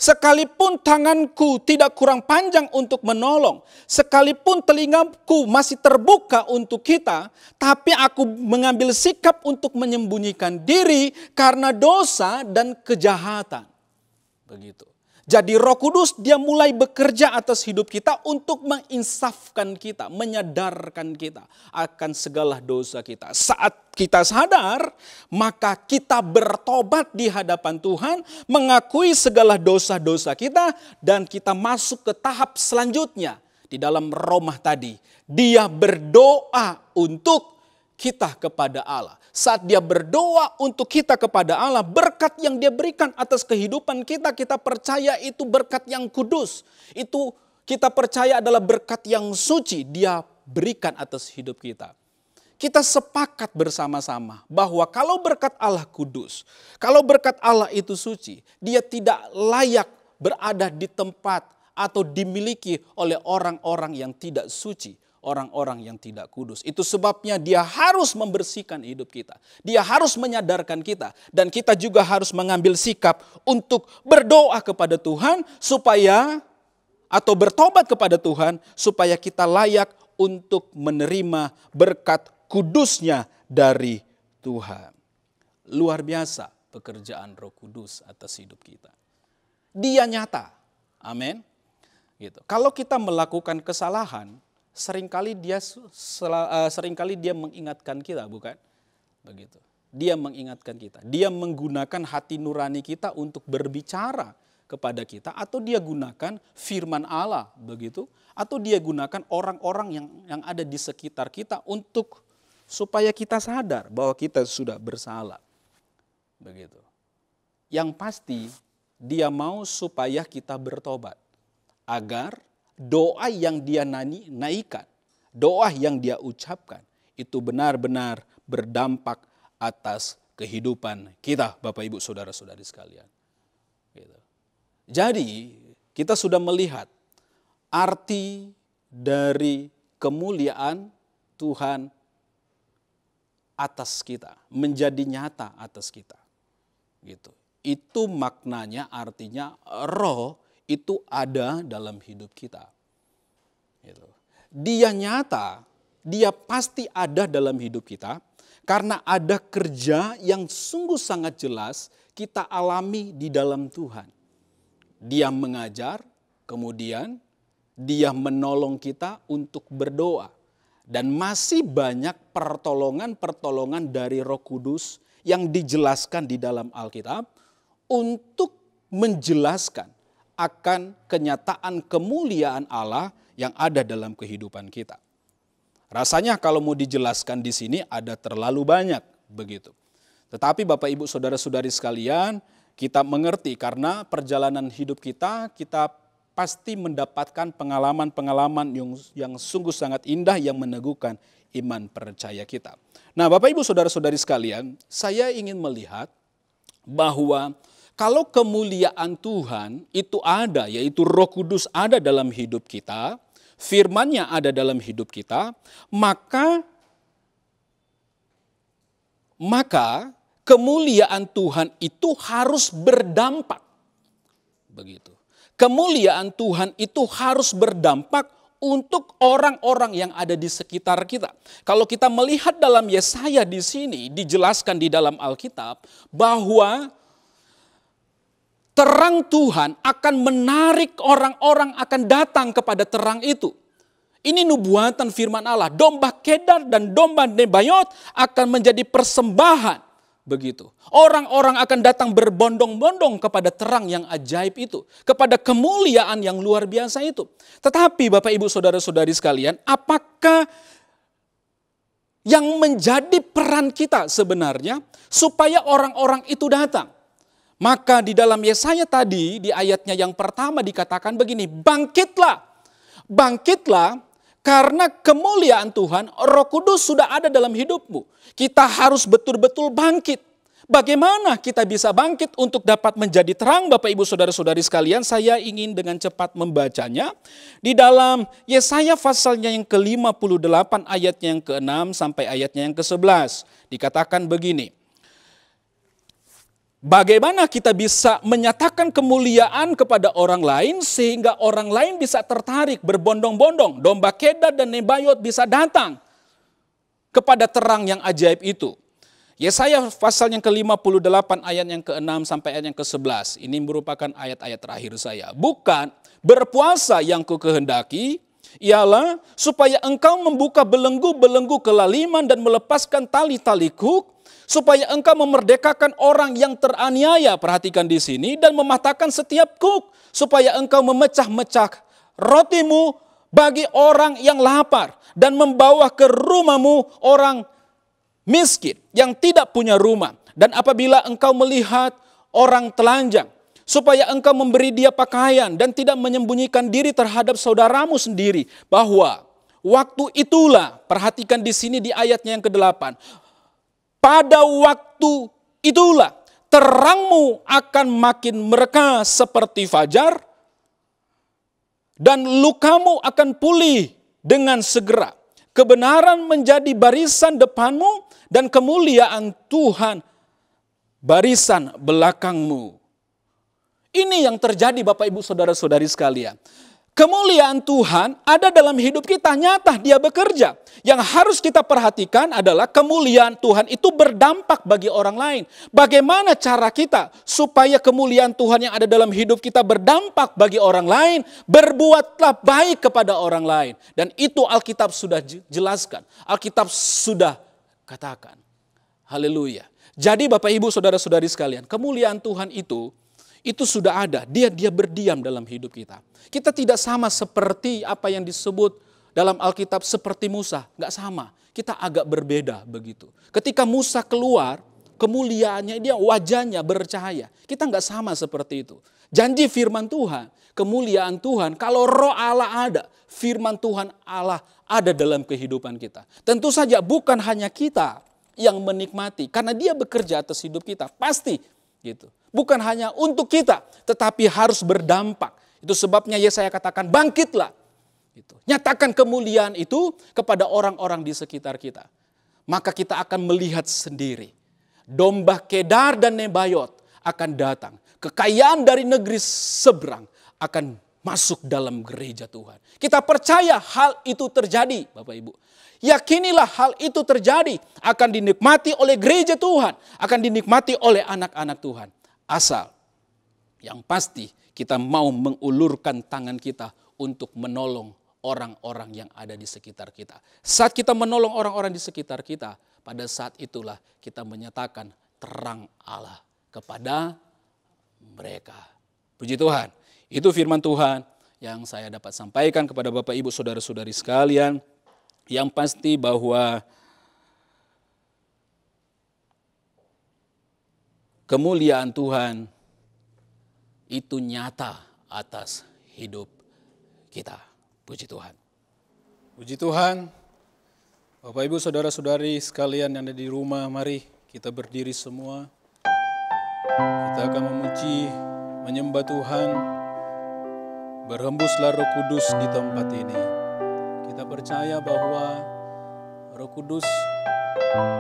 sekalipun tanganku tidak kurang panjang untuk menolong, sekalipun telingaku masih terbuka untuk kita, tapi aku mengambil sikap untuk menyembunyikan diri karena dosa dan kejahatan. Begitu. Jadi Roh Kudus dia mulai bekerja atas hidup kita untuk menginsafkan kita, menyadarkan kita akan segala dosa kita. Saat kita sadar, maka kita bertobat di hadapan Tuhan, mengakui segala dosa-dosa kita, dan kita masuk ke tahap selanjutnya. Di dalam Roma tadi, dia berdoa untuk kita kepada Allah. Saat dia berdoa untuk kita kepada Allah, berkat yang dia berikan atas kehidupan kita, kita percaya itu berkat yang kudus. Itu kita percaya adalah berkat yang suci dia berikan atas hidup kita. Kita sepakat bersama-sama bahwa kalau berkat Allah kudus, kalau berkat Allah itu suci, dia tidak layak berada di tempat atau dimiliki oleh orang-orang yang tidak suci. Orang-orang yang tidak kudus. Itu sebabnya dia harus membersihkan hidup kita. Dia harus menyadarkan kita. Dan kita juga harus mengambil sikap untuk berdoa kepada Tuhan supaya, atau bertobat kepada Tuhan supaya kita layak untuk menerima berkat kudusnya dari Tuhan. Luar biasa pekerjaan Roh Kudus atas hidup kita. Dia nyata. Amin. Gitu. Kalau kita melakukan kesalahan, seringkali dia mengingatkan kita, bukan? Begitu. Dia mengingatkan kita. Dia menggunakan hati nurani kita untuk berbicara kepada kita, atau dia gunakan firman Allah, begitu? Atau dia gunakan orang-orang yang ada di sekitar kita untuk supaya kita sadar bahwa kita sudah bersalah. Begitu. Yang pasti dia mau supaya kita bertobat agar doa yang dia naikkan, doa yang dia ucapkan, itu benar-benar berdampak atas kehidupan kita, Bapak Ibu Saudara-saudari sekalian. Gitu. Jadi kita sudah melihat arti dari kemuliaan Tuhan atas kita, menjadi nyata atas kita. Gitu. Itu maknanya, artinya roh itu ada dalam hidup kita. Gitu. Dia nyata, dia pasti ada dalam hidup kita karena ada kerja yang sungguh sangat jelas kita alami di dalam Tuhan. Dia mengajar, kemudian dia menolong kita untuk berdoa. Dan masih banyak pertolongan-pertolongan dari Roh Kudus yang dijelaskan di dalam Alkitab untuk menjelaskan akan kenyataan kemuliaan Allah yang ada dalam kehidupan kita. Rasanya kalau mau dijelaskan di sini ada terlalu banyak begitu. Tetapi Bapak Ibu Saudara-saudari sekalian, kita mengerti karena perjalanan hidup kita pasti mendapatkan pengalaman-pengalaman yang sungguh sangat indah yang meneguhkan iman percaya kita. Nah, Bapak Ibu Saudara-saudari sekalian, saya ingin melihat bahwa kalau kemuliaan Tuhan itu ada, yaitu Roh Kudus ada dalam hidup kita, firman-Nya ada dalam hidup kita, maka kemuliaan Tuhan itu harus berdampak. Begitu. Kemuliaan Tuhan itu harus berdampak untuk orang-orang yang ada di sekitar kita. Kalau kita melihat dalam Yesaya di sini, dijelaskan di dalam Alkitab bahwa terang Tuhan akan menarik orang-orang akan datang kepada terang itu. Ini nubuatan firman Allah. Domba Kedar dan domba Nebayot akan menjadi persembahan. Begitu. Orang-orang akan datang berbondong-bondong kepada terang yang ajaib itu. Kepada kemuliaan yang luar biasa itu. Tetapi Bapak Ibu Saudara-saudari sekalian, apakah yang menjadi peran kita sebenarnya supaya orang-orang itu datang? Maka di dalam Yesaya tadi, di ayatnya yang pertama dikatakan begini, bangkitlah, bangkitlah karena kemuliaan Tuhan, Roh Kudus sudah ada dalam hidupmu. Kita harus betul-betul bangkit. Bagaimana kita bisa bangkit untuk dapat menjadi terang? Bapak Ibu Saudara-saudari sekalian, saya ingin dengan cepat membacanya. Di dalam Yesaya pasalnya yang ke-58 ayatnya yang ke-6 sampai ayatnya yang ke-11. Dikatakan begini. Bagaimana kita bisa menyatakan kemuliaan kepada orang lain sehingga orang lain bisa tertarik berbondong-bondong. Domba Kedar dan Nebayot bisa datang kepada terang yang ajaib itu. Yesaya pasal yang ke-58 ayat yang ke-6 sampai ayat yang ke-11. Ini merupakan ayat-ayat terakhir saya. Bukan berpuasa yang ku kehendaki, ialah supaya engkau membuka belenggu-belenggu kelaliman dan melepaskan tali-tali kuk, supaya engkau memerdekakan orang yang teraniaya, perhatikan di sini, dan mematahkan setiap kuk, supaya engkau memecah-mecah rotimu bagi orang yang lapar, dan membawa ke rumahmu orang miskin yang tidak punya rumah. Dan apabila engkau melihat orang telanjang, supaya engkau memberi dia pakaian dan tidak menyembunyikan diri terhadap saudaramu sendiri. Bahwa waktu itulah, perhatikan di sini di ayatnya yang ke-8. Pada waktu itulah terangmu akan makin mereka seperti fajar, dan lukamu akan pulih dengan segera. Kebenaran menjadi barisan depanmu, dan kemuliaan Tuhan barisan belakangmu. Ini yang terjadi Bapak Ibu Saudara-saudari sekalian. Kemuliaan Tuhan ada dalam hidup kita, nyata dia bekerja. Yang harus kita perhatikan adalah kemuliaan Tuhan itu berdampak bagi orang lain. Bagaimana cara kita supaya kemuliaan Tuhan yang ada dalam hidup kita berdampak bagi orang lain? Berbuatlah baik kepada orang lain. Dan itu Alkitab sudah jelaskan. Alkitab sudah katakan. Haleluya. Jadi Bapak Ibu Saudara-saudari sekalian, kemuliaan Tuhan itu sudah ada. Dia berdiam dalam hidup kita. Kita tidak sama seperti apa yang disebut dalam Alkitab seperti Musa. Enggak sama. Kita agak berbeda begitu. Ketika Musa keluar, kemuliaannya dia wajahnya bercahaya. Kita enggak sama seperti itu. Janji firman Tuhan, kemuliaan Tuhan, kalau roh Allah ada, firman Tuhan Allah ada dalam kehidupan kita. Tentu saja bukan hanya kita yang menikmati, karena dia bekerja atas hidup kita. Pasti gitu. Bukan hanya untuk kita, tetapi harus berdampak. Itu sebabnya Yesaya katakan bangkitlah. Gitu. Nyatakan kemuliaan itu kepada orang-orang di sekitar kita. Maka kita akan melihat sendiri. Domba Kedar dan Nebayot akan datang. Kekayaan dari negeri seberang akan masuk dalam gereja Tuhan. Kita percaya hal itu terjadi Bapak Ibu. Yakinilah hal itu terjadi. Akan dinikmati oleh gereja Tuhan. Akan dinikmati oleh anak-anak Tuhan. Asal yang pasti kita mau mengulurkan tangan kita untuk menolong orang-orang yang ada di sekitar kita. Saat kita menolong orang-orang di sekitar kita, pada saat itulah kita menyatakan terang Allah kepada mereka. Puji Tuhan. Itu firman Tuhan yang saya dapat sampaikan kepada Bapak Ibu Saudara-saudari sekalian. Yang pasti bahwa kemuliaan Tuhan itu nyata atas hidup kita. Puji Tuhan. Puji Tuhan. Bapak Ibu Saudara-saudari sekalian yang ada di rumah, mari kita berdiri semua. Kita akan memuji, menyembah Tuhan. Berhembuslah Roh Kudus di tempat ini. Kita percaya bahwa Roh Kudus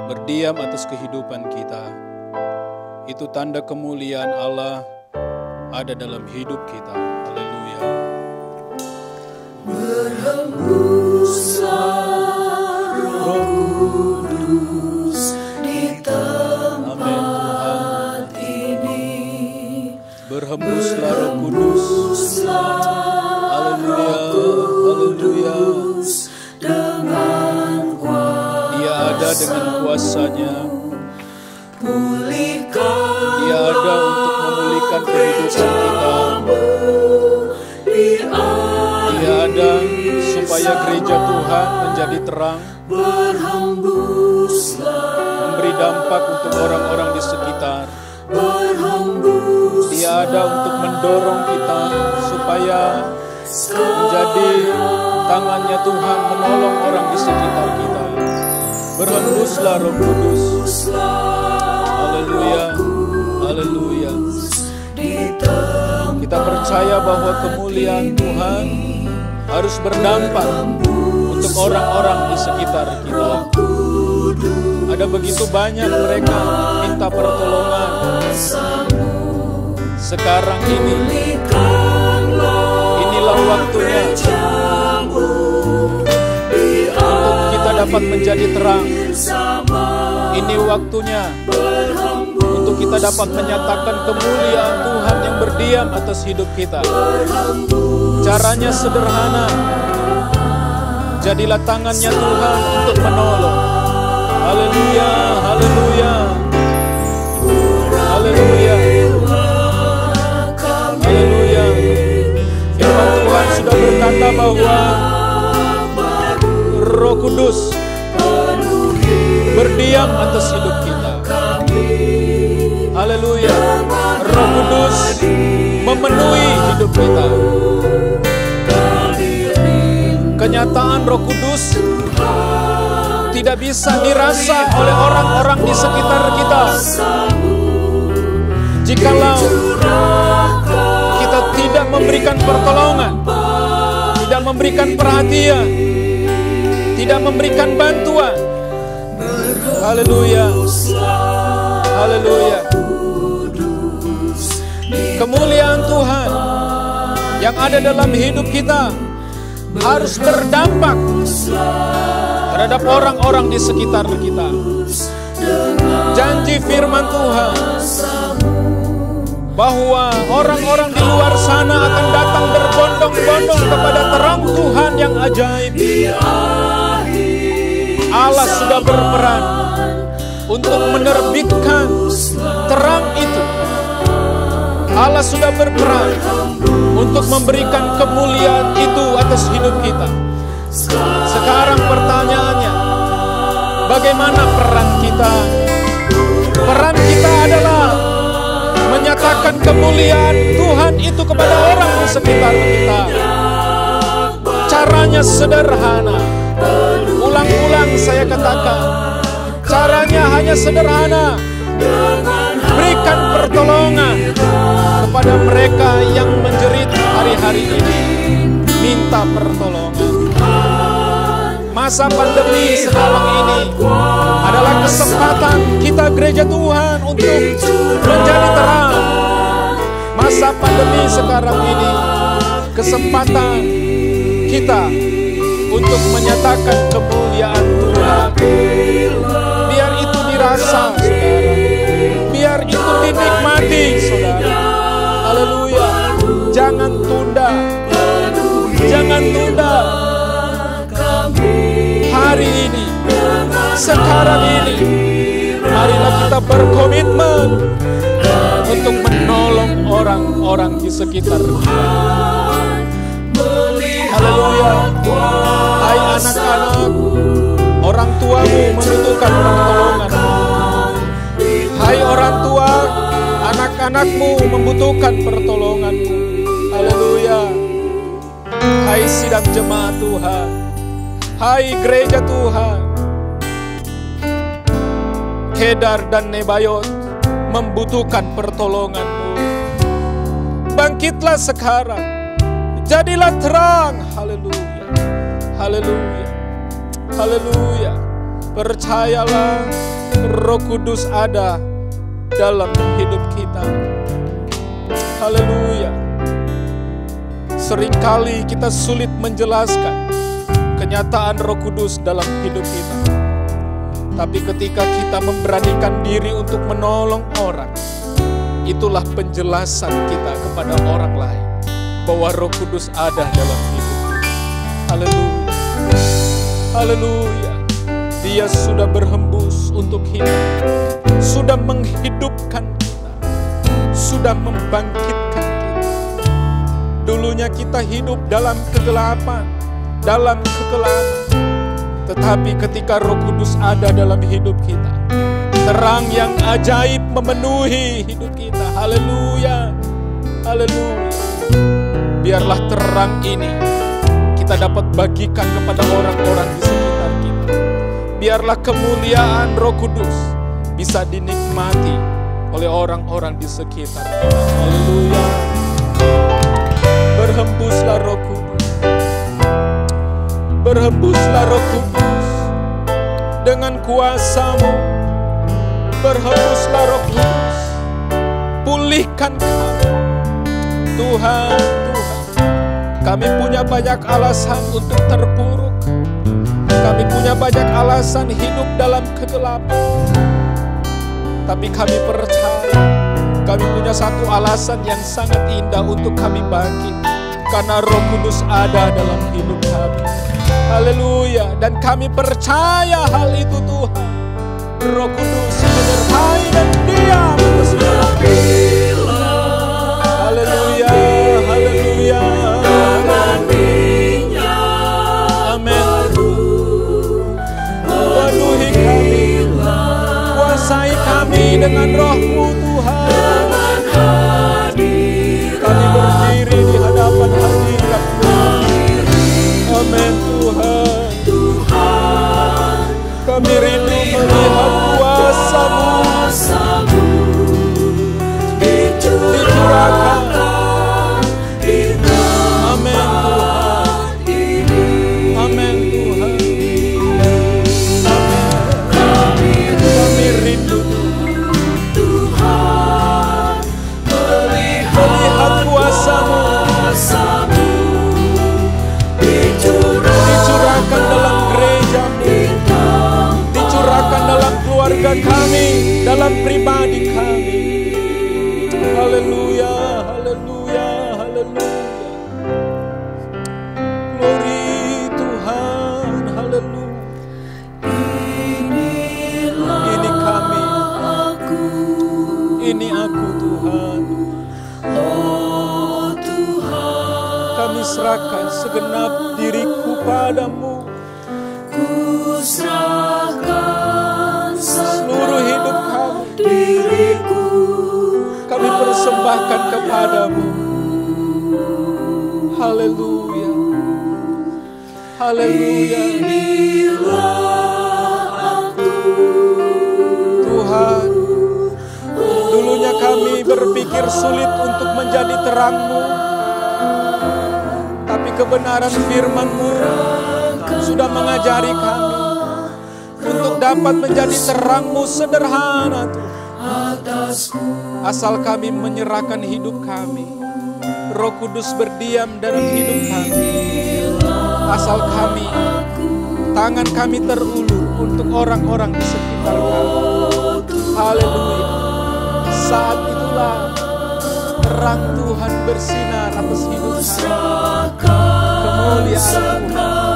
berdiam atas kehidupan kita. Itu tanda kemuliaan Allah ada dalam hidup kita. Haleluya. Berhembuslah Roh Kudus di tempat ini. Berhembuslah Roh Kudus. Haleluya. Haleluya. Dengan kuasa. Dia ada dengan kuasanya. Dia ada untuk memulihkan kehidupan kita. Dia ada supaya gereja Tuhan menjadi terang, memberi dampak untuk orang-orang di sekitar. Dia ada untuk mendorong kita supaya menjadi tangannya Tuhan menolong orang di sekitar kita. Berhembuslah Roh Kudus. Haleluya, haleluya. Kita percaya bahwa kemuliaan Tuhan harus berdampak untuk orang-orang di sekitar kita. Ada begitu banyak mereka minta pertolongan. Sekarang ini, inilah waktunya untuk kita dapat menjadi terang. Ini waktunya untuk kita dapat menyatakan kemuliaan Tuhan yang berdiam atas hidup kita. Caranya sederhana. Jadilah tangannya Tuhan untuk menolong. Haleluya, haleluya, haleluya, haleluya. Firman Tuhan sudah berkata bahwa Roh Kudus berdiam atas hidup kita. Haleluya. Roh Kudus memenuhi hidup kita. Kenyataan Roh Kudus tidak bisa dirasa oleh orang-orang di sekitar kita. Jikalau kita tidak memberikan pertolongan, tidak memberikan perhatian, tidak memberikan bantuan. Haleluya, haleluya. Kemuliaan Tuhan yang ada dalam hidup kita harus berdampak terhadap orang-orang di sekitar kita. Janji firman Tuhan bahwa orang-orang di luar sana akan datang berbondong-bondong kepada terang Tuhan yang ajaib. Allah sudah berperan untuk menerbitkan terang itu. Allah sudah berperan untuk memberikan kemuliaan itu atas hidup kita. Sekarang pertanyaannya, bagaimana peran kita? Peran kita adalah menyatakan kemuliaan Tuhan itu kepada orang di sekitar kita. Caranya sederhana. Ulang-ulang saya katakan, caranya hanya sederhana. Berikan pertolongan kepada mereka yang menjerit hari-hari ini. Minta pertolongan. Masa pandemi sekarang ini adalah kesempatan kita gereja Tuhan untuk menjadi terang. Masa pandemi sekarang ini kesempatan kita untuk menyatakan kemuliaan Tuhan. Biar itu dirasa, saudara. Biar itu dinikmati, saudara. Haleluya. Jangan tunda. Jangan tunda. Hari ini, sekarang ini, marilah kita berkomitmen untuk menolong orang-orang di sekitar kita. Haleluya. Hai anak-anak, orang tuamu membutuhkan pertolongan. Hai orang tua, anak-anakmu membutuhkan pertolonganmu. Haleluya. Hai sidang jemaat Tuhan, hai gereja Tuhan, Kedar dan Nebayot membutuhkan pertolonganmu. Bangkitlah sekarang, jadilah terang. Haleluya, haleluya, haleluya. Percayalah, Roh Kudus ada dalam hidup kita. Haleluya. Seringkali kita sulit menjelaskan kenyataan Roh Kudus dalam hidup kita. Tapi ketika kita memberanikan diri untuk menolong orang, itulah penjelasan kita kepada orang lain bahwa Roh Kudus ada dalam hidup kita. Haleluya. Haleluya. Dia sudah berhembus untuk kita, sudah menghidupkan kita, sudah membangkitkan kita. Dulunya kita hidup dalam kegelapan, dalam kekelaman. Tetapi ketika Roh Kudus ada dalam hidup kita, terang yang ajaib memenuhi hidup kita. Haleluya, haleluya. Biarlah terang ini kita dapat bagikan kepada orang-orang di sekitar kita. Biarlah kemuliaan Roh Kudus bisa dinikmati oleh orang-orang di sekitar kita. Haleluya. Berhembuslah Roh Kudus. Berhembuslah Roh Kudus dengan kuasa-Mu. Berhembuslah Roh Kudus. Pulihkan kami. Tuhan, Tuhan, kami punya banyak alasan untuk terpuruk. Kami punya banyak alasan hidup dalam kegelapan. Tapi kami percaya, kami punya satu alasan yang sangat indah untuk kami bangkit. Karena Roh Kudus ada dalam hidup kami. Haleluya. Dan kami percaya hal itu Tuhan. Roh Kudus menyertai dan diam atas kami. Haleluya, haleluya. Amin. Penuhi kami, kuasai kami dengan Roh-Mu Tuhan. Kami berdiri di hadapan hadirat-Mu. Amin Tuhan. Kami rindu melihat kuasa-Mu dicurahkan. Amin Tuhan. Amin Tuhan. Amin. Kami rindu Tuhan melihat kuasa-Mu dicurahkan dalam gereja-Mu, dicurahkan dalam keluarga kami, dalam pribadi kami. Haleluya, haleluya, haleluya. Glory Tuhan, haleluya. Ini kami, ini aku Tuhan. Kami serahkan segenap diriku padamu. Seluruh hidup kami, kami persembahkan kepadamu. Haleluya, haleluya. Tuhan, dulunya kami berpikir sulit untuk menjadi terang-Mu, tapi kebenaran firman-Mu sudah mengajari kami untuk dapat menjadi terang-Mu sederhana Tuhan. Asal kami menyerahkan hidup kami, Roh Kudus berdiam dalam hidup kami. Asal kami, tangan kami terulur untuk orang-orang di sekitar kami. Haleluya. Saat itulah terang Tuhan bersinar atas hidup kami. Kemuliaan Tuhan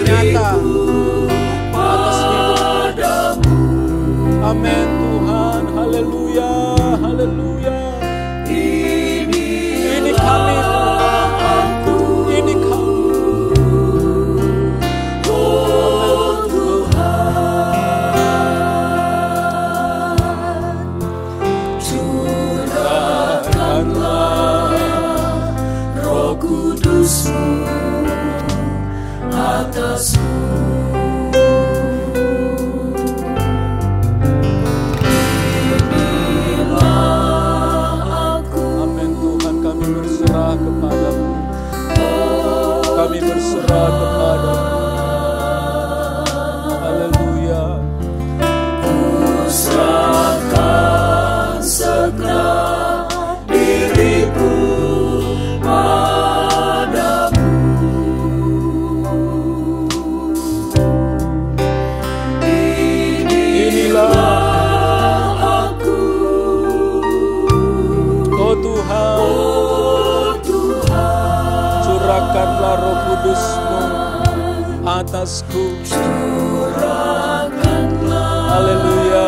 nyata atas hidup kami. Amin Tuhan. Haleluya, haleluya. Ini kami Tuhan. Ini kami. Amin Tuhan, kami berserah kepadamu. Kami berserah kepadamu. Haleluya. Serahkan segenap diriku padamu. Inilah aku, oh Tuhan, curahkanlah Roh Kudus-Mu atasku. Haleluya, haleluya, haleluya.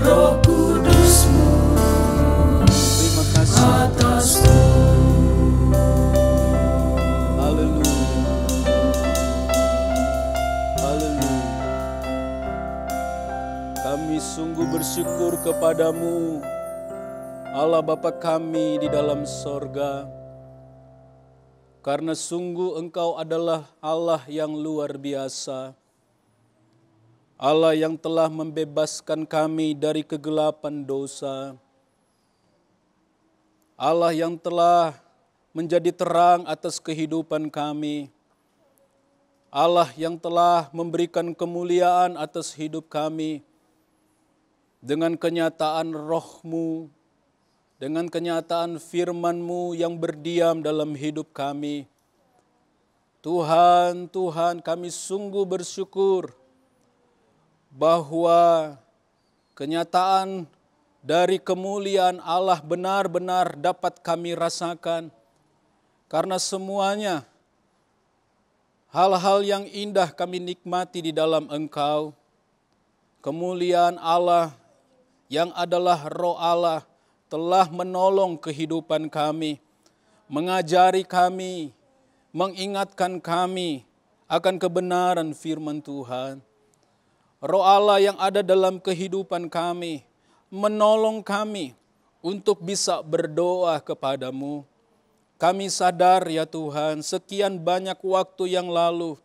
Roh Kudus-Mu, terima kasih atasku. Haleluya, haleluya. Kami sungguh bersyukur kepadamu, Allah Bapa kami di dalam sorga, karena sungguh Engkau adalah Allah yang luar biasa. Allah yang telah membebaskan kami dari kegelapan dosa. Allah yang telah menjadi terang atas kehidupan kami. Allah yang telah memberikan kemuliaan atas hidup kami dengan kenyataan roh-Mu, dengan kenyataan firman-Mu yang berdiam dalam hidup kami. Tuhan, Tuhan, kami sungguh bersyukur bahwa kenyataan dari kemuliaan Allah benar-benar dapat kami rasakan, karena semuanya hal-hal yang indah kami nikmati di dalam Engkau. Kemuliaan Allah yang adalah Roh Allah telah menolong kehidupan kami, mengajari kami, mengingatkan kami akan kebenaran firman Tuhan. Roh Allah yang ada dalam kehidupan kami menolong kami untuk bisa berdoa kepadamu. Kami sadar ya Tuhan, sekian banyak waktu yang lalu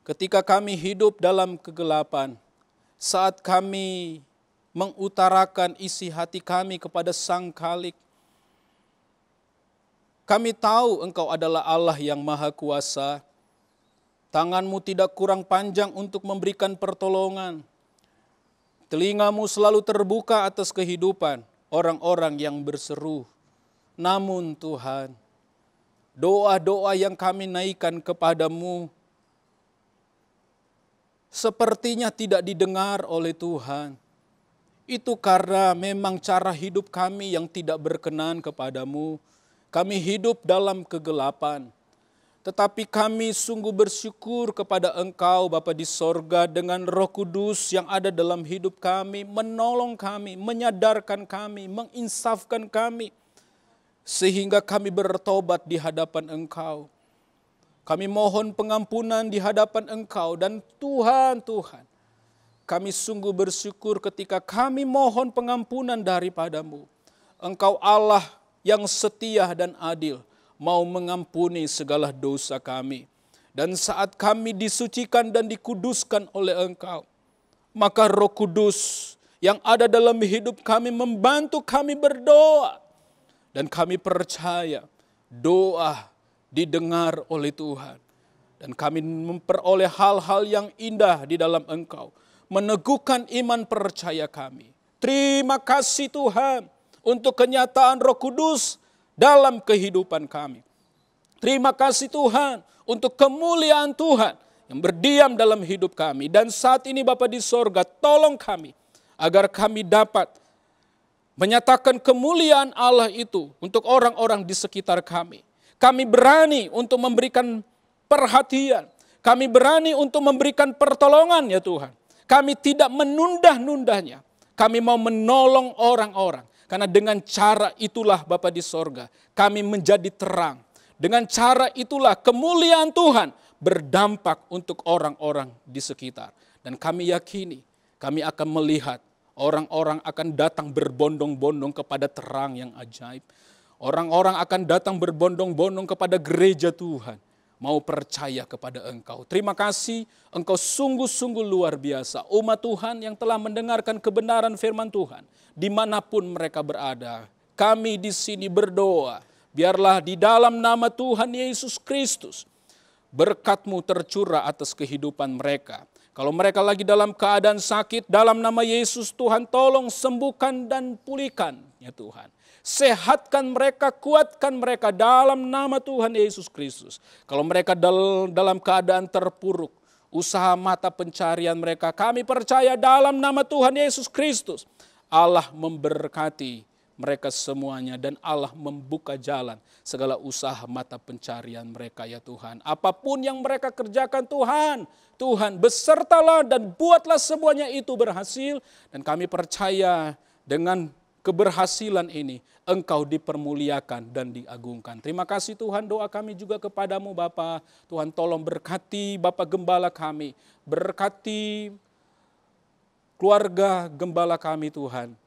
ketika kami hidup dalam kegelapan, saat kami mengutarakan isi hati kami kepada Sang Khalik, kami tahu Engkau adalah Allah yang Maha Kuasa. Tangan-Mu tidak kurang panjang untuk memberikan pertolongan. Telinga-Mu selalu terbuka atas kehidupan orang-orang yang berseru. Namun Tuhan, doa-doa yang kami naikkan kepadamu sepertinya tidak didengar oleh Tuhan. Itu karena memang cara hidup kami yang tidak berkenan kepadamu. Kami hidup dalam kegelapan. Tetapi kami sungguh bersyukur kepada Engkau Bapa di sorga dengan Roh Kudus yang ada dalam hidup kami, menolong kami, menyadarkan kami, menginsafkan kami, sehingga kami bertobat di hadapan Engkau. Kami mohon pengampunan di hadapan Engkau, dan Tuhan, kami sungguh bersyukur ketika kami mohon pengampunan daripadamu. Engkau Allah yang setia dan adil, mau mengampuni segala dosa kami. Dan saat kami disucikan dan dikuduskan oleh Engkau, maka Roh Kudus yang ada dalam hidup kami membantu kami berdoa. Dan kami percaya doa didengar oleh Tuhan. Dan kami memperoleh hal-hal yang indah di dalam Engkau, meneguhkan iman percaya kami. Terima kasih Tuhan untuk kenyataan Roh Kudus dalam kehidupan kami. Terima kasih Tuhan untuk kemuliaan Tuhan yang berdiam dalam hidup kami. Dan saat ini Bapa di sorga, tolong kami agar kami dapat menyatakan kemuliaan Allah itu untuk orang-orang di sekitar kami. Kami berani untuk memberikan perhatian. Kami berani untuk memberikan pertolongan ya Tuhan. Kami tidak menunda-nundanya. Kami mau menolong orang-orang. Karena dengan cara itulah Bapa di sorga, kami menjadi terang. Dengan cara itulah kemuliaan Tuhan berdampak untuk orang-orang di sekitar. Dan kami yakini, kami akan melihat orang-orang akan datang berbondong-bondong kepada terang yang ajaib. Orang-orang akan datang berbondong-bondong kepada gereja Tuhan, mau percaya kepada Engkau. Terima kasih, Engkau sungguh-sungguh luar biasa. Umat Tuhan yang telah mendengarkan kebenaran firman Tuhan, dimanapun mereka berada. Kami di sini berdoa, biarlah di dalam nama Tuhan Yesus Kristus, berkat-Mu tercurah atas kehidupan mereka. Kalau mereka lagi dalam keadaan sakit, dalam nama Yesus Tuhan tolong sembuhkan dan pulihkan ya Tuhan. Sehatkan mereka, kuatkan mereka dalam nama Tuhan Yesus Kristus. Kalau mereka dalam keadaan terpuruk, usaha mata pencarian mereka, kami percaya dalam nama Tuhan Yesus Kristus, Allah memberkati mereka semuanya dan Allah membuka jalan segala usaha mata pencarian mereka ya Tuhan. Apapun yang mereka kerjakan Tuhan besertalah dan buatlah semuanya itu berhasil. Dan kami percaya dengan keberhasilan ini Engkau dipermuliakan dan diagungkan. Terima kasih Tuhan, doa kami juga kepadamu Bapa. Tuhan tolong berkati Bapak Gembala kami, berkati keluarga Gembala kami Tuhan.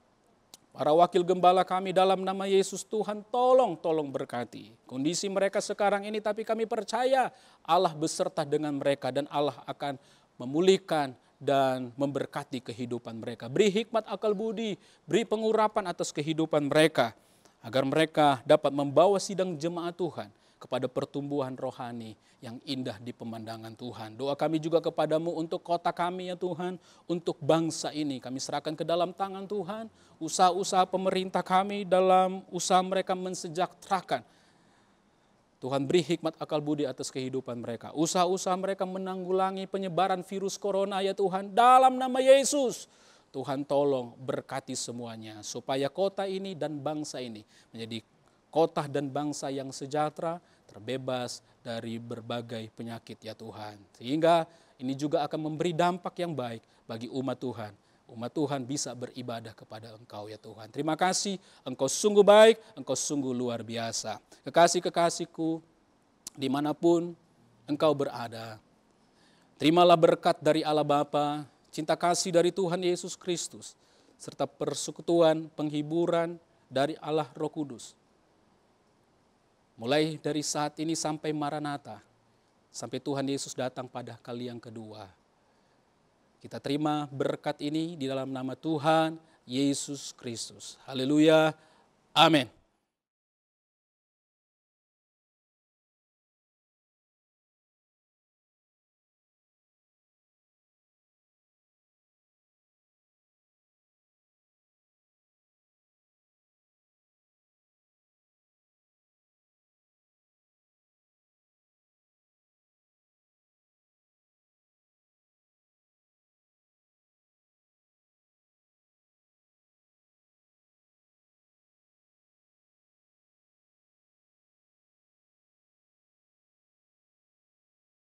Para wakil gembala kami dalam nama Yesus Tuhan tolong berkati. Kondisi mereka sekarang ini tapi kami percaya Allah beserta dengan mereka dan Allah akan memulihkan dan memberkati kehidupan mereka. Beri hikmat akal budi, beri pengurapan atas kehidupan mereka, agar mereka dapat membawa sidang jemaat Tuhan kepada pertumbuhan rohani yang indah di pemandangan Tuhan. Doa kami juga kepadamu untuk kota kami ya Tuhan, untuk bangsa ini. Kami serahkan ke dalam tangan Tuhan, usaha-usaha pemerintah kami dalam usaha mereka mensejahterakan. Tuhan beri hikmat akal budi atas kehidupan mereka. Usaha-usaha mereka menanggulangi penyebaran virus corona ya Tuhan, dalam nama Yesus. Tuhan tolong berkati semuanya, supaya kota ini dan bangsa ini menjadi kota dan bangsa yang sejahtera, terbebas dari berbagai penyakit ya Tuhan. Sehingga ini juga akan memberi dampak yang baik bagi umat Tuhan. Umat Tuhan bisa beribadah kepada Engkau ya Tuhan. Terima kasih, Engkau sungguh baik, Engkau sungguh luar biasa. Kekasih-kekasihku, dimanapun Engkau berada, terimalah berkat dari Allah Bapa, cinta kasih dari Tuhan Yesus Kristus, serta persekutuan, penghiburan dari Allah Roh Kudus. Mulai dari saat ini sampai Maranatha, sampai Tuhan Yesus datang pada kali yang kedua. Kita terima berkat ini di dalam nama Tuhan Yesus Kristus. Haleluya. Amin.